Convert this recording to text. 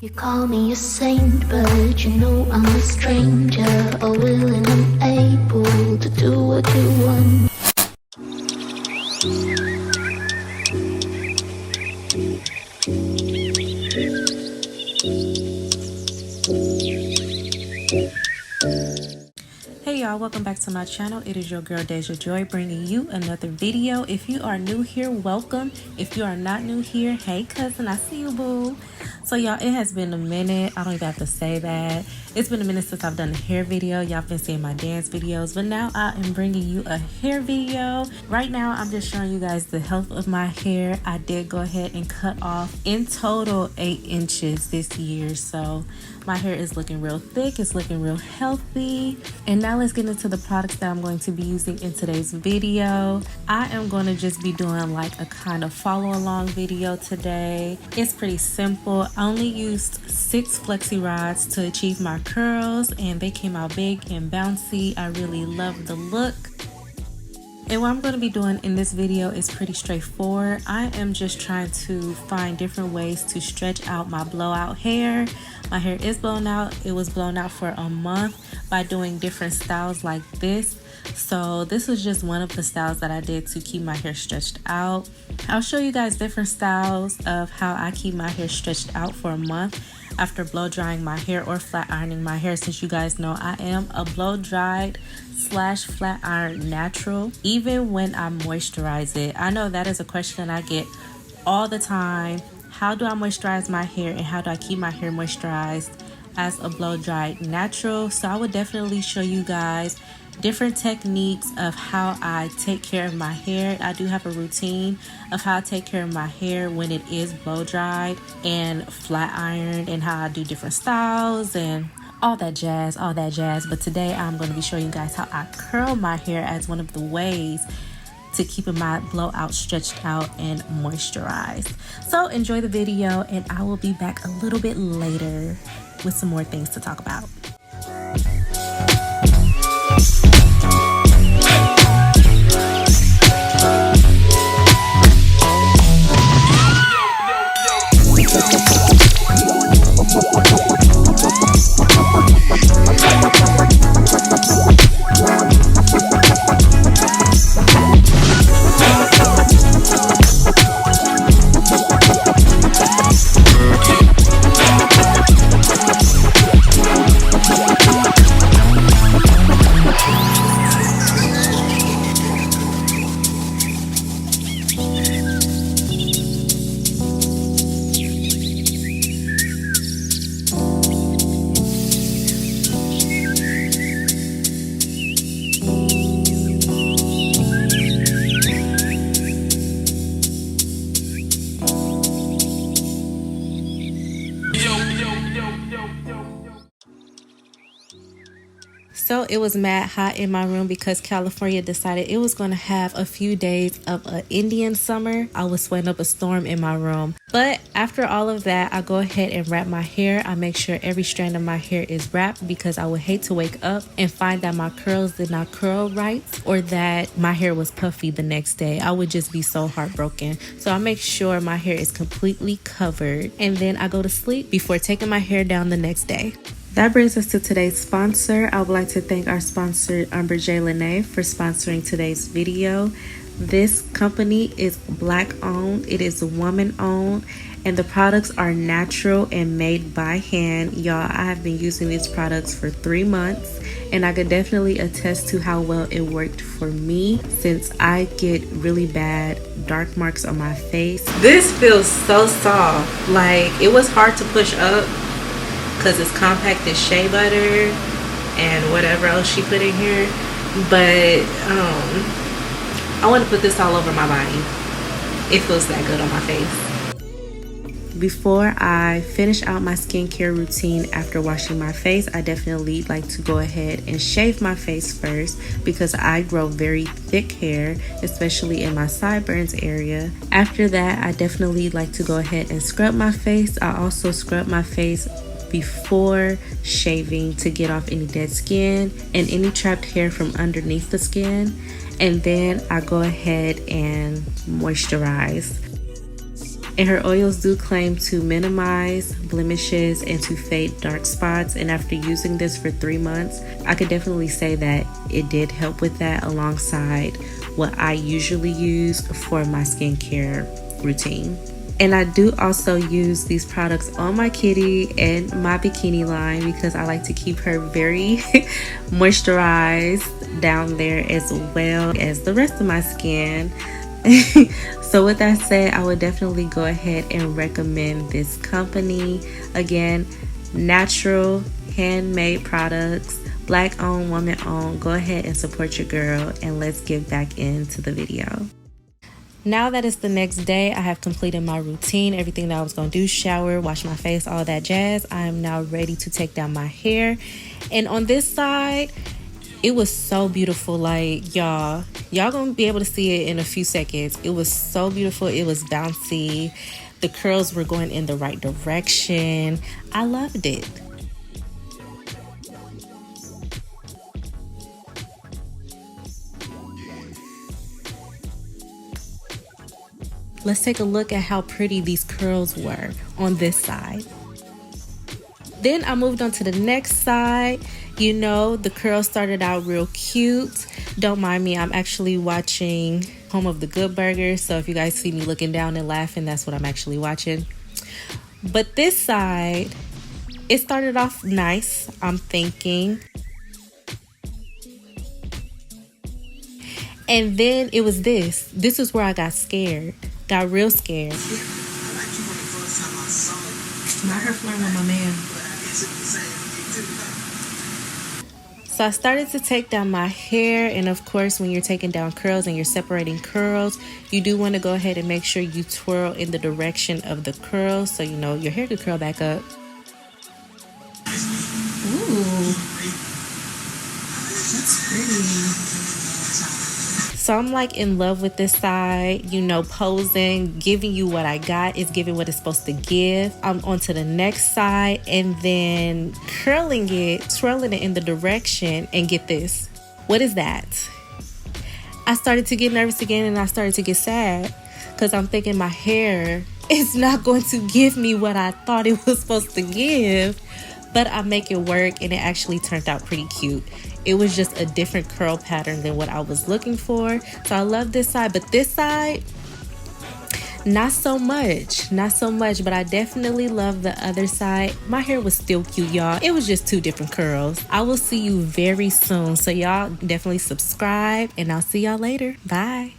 You call me a saint, but you know I'm a stranger, unwilling and able to do what you want. Hey y'all, welcome back to my channel. It is your girl Deja Joy bringing you another video. If you are new here, welcome. If you are not new here, hey cousin, I see you, boo. So y'all, it has been a minute. I don't even have to say that. It's been a minute since I've done a hair video. Y'all been seeing my dance videos, but now I am bringing you a hair video. Right now, I'm just showing you guys the health of my hair. I did go ahead and cut off in total 8 inches this year. So my hair is looking real thick. It's looking real healthy. And now let's get into the products that I'm going to be using in today's video. I am going to just be doing like a kind of follow along video today. It's pretty simple. I only used 6 flexi rods to achieve my curls and they came out big and bouncy. I really love the look. And what I'm going to be doing in this video is pretty straightforward. I am just trying to find different ways to stretch out my blowout hair. My hair is blown out. It was blown out for a month by doing different styles like this. So this was just one of the styles that I did to keep my hair stretched out. I'll show you guys different styles of how I keep my hair stretched out for a month after blow drying my hair or flat ironing my hair. Since you guys know I am a blow dried / flat iron natural, even when I moisturize it. I know that is a question I get all the time. How do I moisturize my hair and how do I keep my hair moisturized as a blow dried natural? So I would definitely show you guys different techniques of how I take care of my hair. I do have a routine of how I take care of my hair when it is blow dried and flat ironed, and how I do different styles and all that jazz. But today I'm going to be showing you guys how I curl my hair as one of the ways to keeping my blowout stretched out and moisturized. So enjoy the video and I will be back a little bit later with some more things to talk about. So it was mad hot in my room because California decided it was going to have a few days of an Indian summer. I was sweating up a storm in my room. But after all of that, I go ahead and wrap my hair. I make sure every strand of my hair is wrapped because I would hate to wake up and find that my curls did not curl right or that my hair was puffy the next day. I would just be so heartbroken. So I make sure my hair is completely covered and then I go to sleep before taking my hair down the next day. That brings us to today's sponsor. I would like to thank our sponsor, Umber Lenay, for sponsoring today's video. This company is Black owned, it is woman owned, and the products are natural and made by hand. Y'all, I have been using these products for 3 months, and I could definitely attest to how well it worked for me since I get really bad dark marks on my face. This feels so soft. Like, it was hard to push up because it's compacted shea butter and whatever else she put in here, but I want to put this all over my body. It feels that good on my face. Before I finish out my skincare routine after washing my face, I definitely like to go ahead and shave my face first because I grow very thick hair, especially in my sideburns area. After that, I definitely like to go ahead and scrub my face. I also scrub my face before shaving to get off any dead skin and any trapped hair from underneath the skin, and then I go ahead and moisturize. And her oils do claim to minimize blemishes and to fade dark spots. And after using this for 3 months, I could definitely say that it did help with that alongside what I usually use for my skincare routine. And I do also use these products on my kitty and my bikini line because I like to keep her very moisturized down there as well as the rest of my skin. So with that said, I would definitely go ahead and recommend this company. Again, natural handmade products, black owned, woman owned. Go ahead and support your girl, and let's get back into the video. Now that it's the next day, I have completed my routine, everything that I was going to do, shower, wash my face, all that jazz. I am now ready to take down my hair. And on this side, it was so beautiful. Like, y'all gonna be able to see it in a few seconds. It was so beautiful. It was bouncy. The curls were going in the right direction. I loved it. Let's take a look at how pretty these curls were on this side. Then I moved on to the next side. You know, the curls started out real cute. Don't mind me, I'm actually watching Home of the Good Burger. So if you guys see me looking down and laughing, that's what I'm actually watching. But this side, it started off nice, I'm thinking. And then it was this. This is where I got scared. Got real scared. Not her flirting with my man. So I started to take down my hair, and of course when you're taking down curls and you're separating curls, you do want to go ahead and make sure you twirl in the direction of the curls so you know your hair could curl back up. Ooh, that's pretty. So I'm like in love with this side, you know, posing, giving you what I got. It's giving what it's supposed to give. I'm on to the next side and then curling it, twirling it in the direction, and get this. What is that? I started to get nervous again and I started to get sad because I'm thinking my hair is not going to give me what I thought it was supposed to give. But I make it work and it actually turned out pretty cute. It was just a different curl pattern than what I was looking for. So I love this side, but this side, not so much. But I definitely love the other side. My hair was still cute, y'all. It was just 2 different curls. I will see you very soon. So y'all definitely subscribe and I'll see y'all later. Bye.